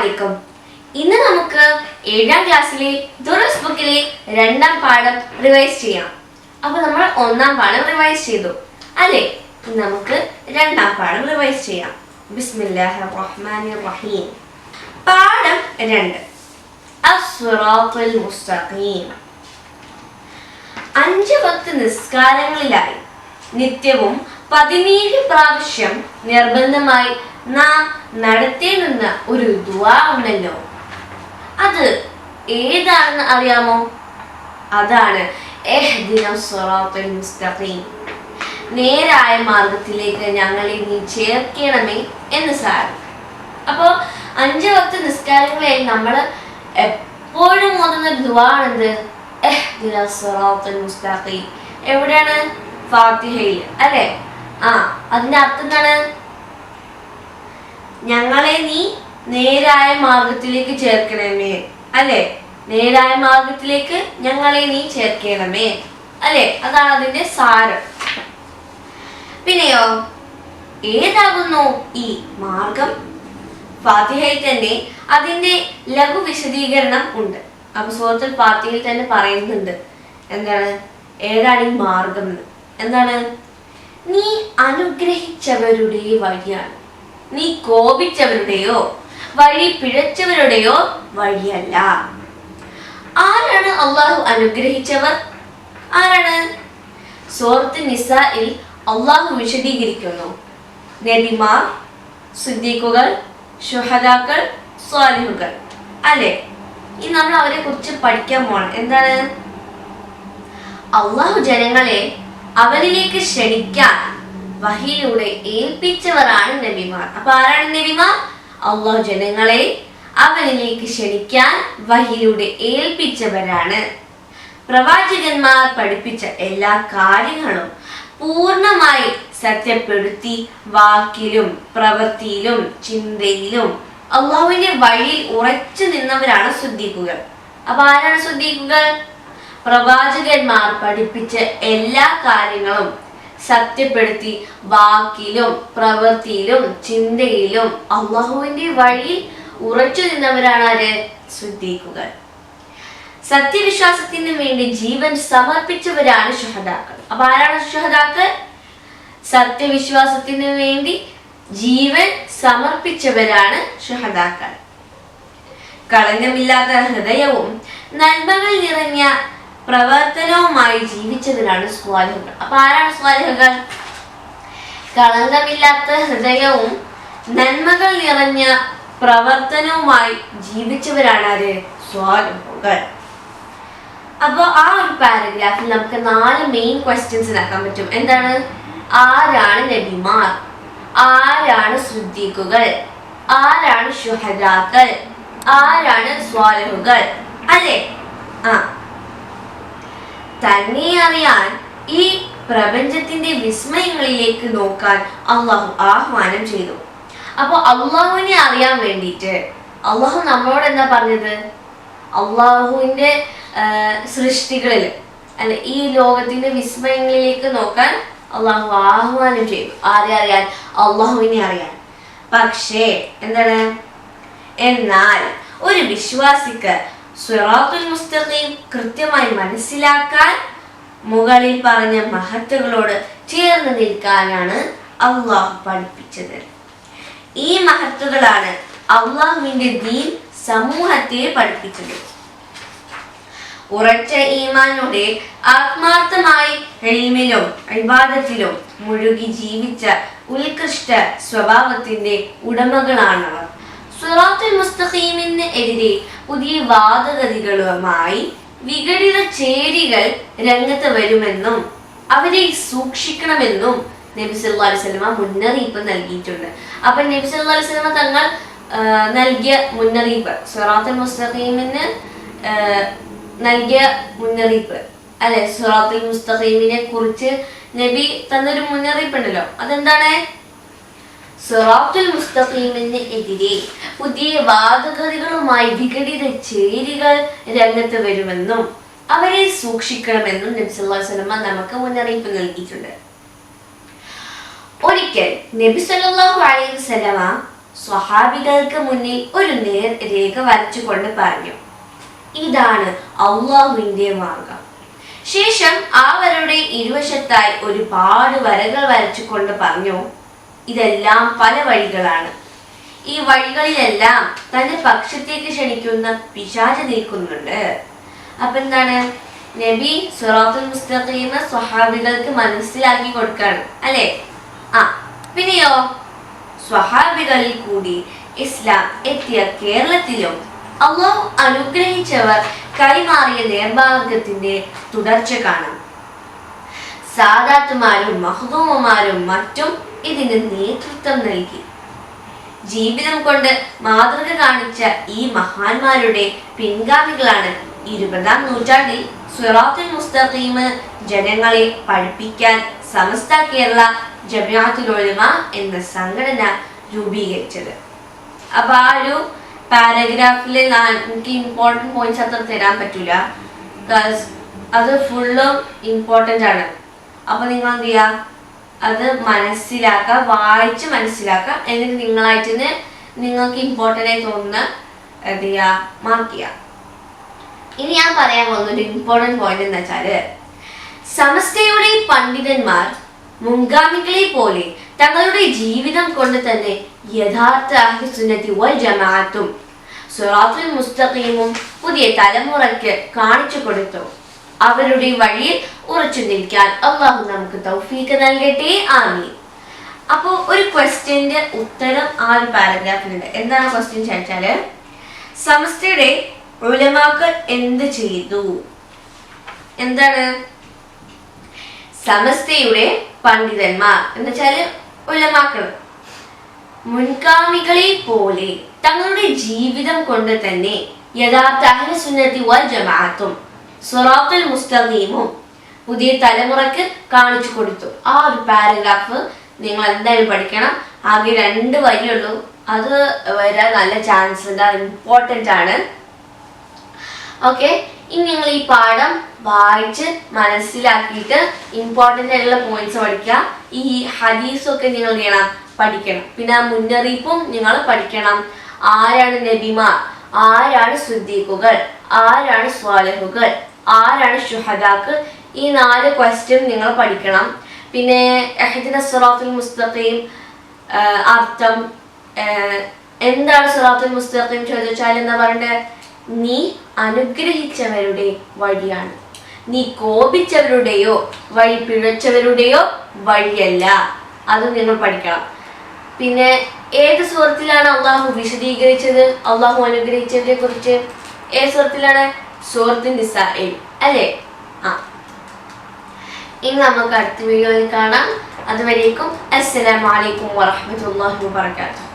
അലൈക്കും. ഇന്ന് നമുക്ക് 7ാം ക്ലാസ്സിലെ ദുറൂസ് ബുക്കിലെ 2ാം പാഠം റിവൈസ് ചെയ്യാം. അപ്പോൾ നമ്മൾ 1ാം പാഠം റിവൈസ് ചെയ്തു അല്ലേ? നമുക്ക് 2ാം പാഠം റിവൈസ് ചെയ്യാം. ബിസ്മില്ലാഹിർ റഹ്മാനിർ റഹീം. പാഠം 2 അസ്റാത്തുൽ മുസ്തഖീം. 5 വക്ത് നിസ്കാരങ്ങളിലായി നിത്യവും 17 പ്രാവശ്യം നിർബന്ധമായി നാം നടത്തേണ്ടുന്ന ഒരു ദുആ ഉണ്ടല്ലോ, അത് ഏതാണെന്ന് അറിയാമോ? അതാണ് ഇഹ്ദിനസ് സിറാത്തുൽ മുസ്തഖീം, നേരായ മാർഗത്തിലേക്ക് ഞങ്ങളെ നീ ചേർക്കണമേ എന്ന് സാരം. അപ്പോൾ 5 വക്ത് നിസ്കാരങ്ങളിൽ നമ്മൾ എപ്പോഴും ഓതുന്ന ദുആ ആണെന്ത്? ഇഹ്ദിനസ് സിറാത്തുൽ മുസ്തഖീം. എവിടെയാണ്? ഫാത്തിഹയിൽ അല്ലേ? അതിന്റെ അർത്ഥം എന്താണ്? ഞങ്ങളെ നീ നേരായ മാർഗത്തിലേക്ക് ചേർക്കണമേ അല്ലെ? നേരായ മാർഗത്തിലേക്ക് ഞങ്ങളെ നീ ചേർക്കണമേ അല്ലെ? അതാണ് അതിന്റെ സാരം. പിന്നെയോ, ഏതാകുന്നു ഈ മാർഗം? ഫാത്തിഹയിൽ തന്നെ അതിന്റെ ലഘു വിശദീകരണം ഉണ്ട്. അപ്പൊ സൂറത്തുൽ ഫാത്തിഹയിൽ തന്നെ പറയുന്നുണ്ട് എന്താണ്, ഏതാണ് ഈ മാർഗം എന്ന്. എന്താണ്? നീ അനുഗ്രഹിച്ചവരുടെ വഴിയാണ്, നീ കോപിച്ചവരുടെയോ വഴി പിഴച്ചവരുടെയോ വഴിയല്ല. ആരാണ് അള്ളാഹു അനുഗ്രഹിച്ചവർ? ആരാണ്? സൂറത്ത് നിസായിൽ അള്ളാഹു വിശദീകരിക്കുന്നു. നബിമാർ, സിദ്ദീഖുകൾ, ശുഹദാക്കൾ, സ്വാലിഹുകൾ അല്ലെ? ഇനി നമ്മൾ അവരെ കുറിച്ച് പഠിക്കാൻ പോണം. എന്താണ്? അള്ളാഹു ജനങ്ങളെ അവരിലേക്ക് ക്ഷണിക്കാൻ വഹിയിലൂടെ ഏൽപ്പിച്ചവരാണ് നബിമാർ. അപ്പൊ ആരാണ് നബിമാർ? അള്ളാഹു ജനങ്ങളെ അവനിലേക്ക് ക്ഷണിക്കാൻ വഹിയിലൂടെ ഏൽപ്പിച്ചവരാണ്. പ്രവാചകന്മാർ പഠിപ്പിച്ച എല്ലാ കാര്യങ്ങളും പൂർണ്ണമായി സത്യപ്പെടുത്തി വാക്കിലും പ്രവൃത്തിയിലും ചിന്തയിലും അള്ളാഹുവിന്റെ വഴിയിൽ ഉറച്ചു നിന്നവരാണ് സിദ്ദീഖുകൾ. അപ്പൊ ആരാണ് സിദ്ദീഖുകൾ? പ്രവാചകന്മാർ പഠിപ്പിച്ച എല്ലാ കാര്യങ്ങളും സത്യപ്പെടുത്തി വാക്കിലും പ്രവൃത്തിയിലും ചിന്തയിലും അള്ളാഹുവിന്റെ വഴിയിൽ ഉറച്ചു നിന്നവരാണ് ആര്? സിദ്ദീഖുകൾ. സത്യവിശ്വാസത്തിന് വേണ്ടി ജീവൻ സമർപ്പിച്ചവരാണ് ശുഹദാക്കൾ. അപ്പൊ ആരാണ് ശുഹദാക്കൾ? സത്യവിശ്വാസത്തിന് വേണ്ടി ജീവൻ സമർപ്പിച്ചവരാണ് ശുഹദാക്കൾ. കളങ്കമില്ലാത്ത ഹൃദയവും നന്മകൾ നിറഞ്ഞ പ്രവർത്തനവുമായി ജീവിച്ചവരാണ് സ്വാലിഹുകൾ. അപ്പൊ ആരാണ് സ്വാലിഹുകൾ? കളങ്കമില്ലാത്ത ഹൃദയവും നന്മകൾ നിറഞ്ഞ പ്രവർത്തനവുമായി ജീവിച്ചവരാണ് ആര്? സ്വാലിഹുകൾ. അപ്പോൾ ആ ഒരു പാരഗ്രാഫിൽ നമുക്ക് 4 മെയിൻ ക്വസ്റ്റ്യൻസ് ആക്കാൻ പറ്റും. എന്താണ്? ആരാണ് നബിമാർ? ആരാണ് സിദ്ദീഖുകൾ? ആരാണ് ശുഹദാക്കൾ? ആരാണ് സ്വാലിഹുകൾ അല്ലേ? തന്നെ അറിയാൻ ഈ പ്രപഞ്ചത്തിന്റെ വിസ്മയങ്ങളിലേക്ക് നോക്കാൻ അള്ളാഹു ആഹ്വാനം ചെയ്തു. അപ്പോൾ അള്ളാഹുവിനെ അറിയാൻ വേണ്ടിയിട്ട് അള്ളാഹു നമ്മളോട് എന്താ പറഞ്ഞത്? അള്ളാഹുവിന്റെ സൃഷ്ടികളിൽ അല്ലെ, ഈ ലോകത്തിന്റെ വിസ്മയങ്ങളിലേക്ക് നോക്കാൻ അള്ളാഹു ആഹ്വാനം ചെയ്തു. ആരെ അറിയാൻ? അള്ളാഹുവിനെ അറിയാൻ. പക്ഷേ എന്താണ്? എന്നാൽ ഒരു വിശ്വാസിക്ക് സിറാത്തുൽ മുസ്തഖീം കൃത്യമായി മനസ്സിലാക്കാൻ മുകളിൽ പറഞ്ഞ മഹത്തുകളോട് ചേർന്ന് നിൽക്കാനാണ് അള്ളാഹു പഠിപ്പിച്ചത്. ഈ മഹത്തുകളാണ് അള്ളാഹുവിന്റെ ദീൻ സമൂഹത്തെ പഠിപ്പിച്ചത്. ഉറച്ച ഈമാനോടെ ആത്മാർത്ഥമായി ഇൽമിലും ഇബാദത്തിലും മുഴുകി ജീവിച്ച ഉത്കൃഷ്ട സ്വഭാവത്തിന്റെ ഉടമകളാണവർ. സിറാത്തുൽ മുസ്തഖീമിന് എതിരെ പുതിയ വാദഗതികളുമായി വിഘടിത ചേരികൾ രംഗത്ത് വരുമെന്നും അവരെ സൂക്ഷിക്കണമെന്നും നബി സല്ലല്ലാഹു അലൈഹി വസല്ലമ മുന്നറിയിപ്പ് നൽകിയിട്ടുണ്ട്. അപ്പൊ നബി സല്ലല്ലാഹു അലൈഹി വസല്ലമ തങ്ങൾ നൽകിയ മുന്നറിയിപ്പ്, സിറാത്തുൽ മുസ്തഖീമിന് നൽകിയ മുന്നറിയിപ്പ് അല്ലെ, സിറാത്തുൽ മുസ്തഖീമിനെ കുറിച്ച് നബി തന്നൊരു മുന്നറിയിപ്പ് ഉണ്ടല്ലോ, അതെന്താണ്? സിറാത്തുൽ മുസ്തഖീമിന് എതിരെ പുതിയ വാദഗതികളുമായി വിഘടിത ചേരികൾ രംഗത്ത് വരുമെന്നും അവരെ സൂക്ഷിക്കണമെന്നും നബി സല്ലല്ലാഹു അലൈഹി വസല്ലമ നമുക്ക് മുന്നറിയിപ്പ് നൽകിയിട്ടുണ്ട്. ഒരിക്കൽ നബി സല്ലല്ലാഹു അലൈഹി വസല്ലമ സ്വഹാബികൾക്ക് മുന്നിൽ ഒരു നേർരേഖ വരച്ചുകൊണ്ട് പറഞ്ഞു, ഇതാണ് അള്ളാഹുവിന്റെ മാർഗം. ശേഷം അവരുടെ ഇരുവശത്തായി ഒരുപാട് വരകൾ വരച്ചുകൊണ്ട് പറഞ്ഞു, ഇതെല്ലാം പല വഴികളാണ്. ഈ വഴികളിലെല്ലാം തന്റെ പക്ഷത്തേക്ക് ക്ഷണിക്കുന്ന പിശാച് നിൽക്കുന്നുണ്ട്. അപ്പൊ എന്താണ്, നബി സിറാത്തുൽ മുസ്തഖീമ സ്വഹാബികൾക്ക് മനസ്സിലാക്കി കൊടുക്കാണ് അല്ലെ. പിന്നെയോ സ്വഹാബികളിൽ കൂടി ഇസ്ലാം എത്തിയ കേരളത്തിലും അള്ളാഹു അനുഗ്രഹിച്ചവർ കൈമാറിയ നേർമാർഗത്തിന്റെ തുടർച്ച കാണാം. സാദാത്തുമാരും മഹ്ദൂമുമാരും മറ്റും ഇതിന് നേതൃത്വം നൽകി. ജീവിതം കൊണ്ട് മാതൃക കാണിച്ച ഈ മഹാന്മാരുടെ പിൻഗാമികളാണ് 20-ാം നൂറ്റാണ്ടിൽ സിറാത്തുൽ മുസ്തഖീം ജനങ്ങളെ പഠിപ്പിക്കാൻ സമസ്ത കേരള ജമിഅത്തുൽ ഉലമ എന്ന സംഘടന രൂപീകരിച്ചത്. അപ്പൊ ആ ഒരു പാരഗ്രാഫിൽ എനിക്ക് ഇമ്പോർട്ടൻറ്റ് പോയിന്റ്സ് അത്ര തരാൻ പറ്റൂല, അത് ഫുള്ളും ഇമ്പോർട്ടൻ്റ് ആണ്. അപ്പൊ നിങ്ങൾ എന്ത് ചെയ്യുക, അത് മനസ്സിലാക്കുക, വായിച്ച് മനസ്സിലാക്കുക, എന്നിട്ട് നിങ്ങളായിട്ട് നിങ്ങൾക്ക് ഇമ്പോർട്ടൻ്റ് ആയി തോന്നുന്ന എന്ത് ചെയ്യുക, മാർക്ക് ചെയ്യുക. ഇനി ഞാൻ പറയാൻ പോകുന്ന ഒരു ഇമ്പോർട്ടൻറ്റ് പോയിന്റ് എന്ന് വെച്ചാല്, സമസ്തയുടെ പണ്ഡിതന്മാർ മുൻഗാമികളെ പോലെ തങ്ങളുടെ ജീവിതം കൊണ്ട് തന്നെ യഥാർത്ഥ അഹ്ലുസുന്നത്തി വൽ ജമാഅത്തും സിറാത്തുൽ മുസ്തഖീമും പുതിയ തലമുറയ്ക്ക് കാണിച്ചു കൊടുത്തു. അവരുടെ വഴിയിൽ ഉറച്ചു നിൽക്കാൻ അള്ളാഹു നമുക്ക് തൗഫീഖ് നൽകട്ടെ, ആമീൻ. അപ്പോൾ ഒരു ക്വസ്റ്റ്യന്റെ ഉത്തരം ആ ഒരു പാരഗ്രാഫിലുണ്ട്. എന്താണ് ക്വസ്റ്റ്യൻ ചോദിച്ചാല്, സമസ്തയുടെ ഉലമാക്കൾ എന്ത് ചെയ്തു? എന്താണ് സമസ്തയുടെ പണ്ഡിതന്മാർ എന്ന് വെച്ചാല് ഉലമാക്കൾ മുൻഗാമികളെ പോലെ തങ്ങളുടെ ജീവിതം കൊണ്ട് തന്നെ യഥാർത്ഥ അഹ്ലുസുന്നത്തി വൽ ജമാഅത്തും സിറാത്തുൽ മുസ്തഖീമും പുതിയ തലമുറക്ക് കാണിച്ചു കൊടുത്തു. ആ ഒരു പാരഗ്രാഫ് നിങ്ങൾ എന്തായാലും പഠിക്കണം. ആകെ 2 വരിയുള്ളൂ, അത് വരാൻ നല്ല ചാൻസ് ഉണ്ട്, ഇമ്പോർട്ടൻ്റ് ആണ്. ഓക്കെ, ഇനി നിങ്ങൾ ഈ പാഠം വായിച്ച് മനസ്സിലാക്കിയിട്ട് ഇമ്പോർട്ടൻ്റ് ആയിട്ടുള്ള പോയിന്റ്സ് പഠിക്കുക. ഈ ഹദീസൊക്കെ നിങ്ങൾ ചെയ്യണം, പഠിക്കണം. പിന്നെ മുന്നറിയിപ്പും നിങ്ങൾ പഠിക്കണം. ആരാണ് നബിമാർ, ആരാണ് സിദ്ദീഖുകൾ, ആരാണ് സ്വാലിഹുകൾ, ആരാണ് ശുഹദാക്കൾ, ഈ 4 ക്വസ്റ്റ്യൻ നിങ്ങൾ പഠിക്കണം. പിന്നെ ഇഹ്ദിനസ് സിറാത്തുൽ മുസ്തഖീം അർത്ഥം എന്താണ് സിറാത്തുൽ മുസ്തഖീം ചോദിച്ചാൽ എന്താ പറയണ്ടേ, നീ അനുഗ്രഹിച്ചവരുടെ വഴിയാണ്, നീ കോപിച്ചവരുടെയോ വഴി പിഴച്ചവരുടെയോ വഴിയല്ല. അത് നിങ്ങൾ പഠിക്കണം. പിന്നെ ഏത് സൂറത്തിലാണ് അള്ളാഹു വിശദീകരിച്ചത് അള്ളാഹു അനുഗ്രഹിച്ചതിനെ കുറിച്ച്? ഏത് സൂറത്തിലാണ്? സൂറത്തുൻ നിസാഇൽ അല്ലേ? ഇനി നമുക്ക് അടുത്ത വീഡിയോയിൽ കാണാം. അതുവരേക്കും അസ്സലാമു അലൈക്കും വറഹ്മത്തുള്ളാഹി വബറകാതുഹു.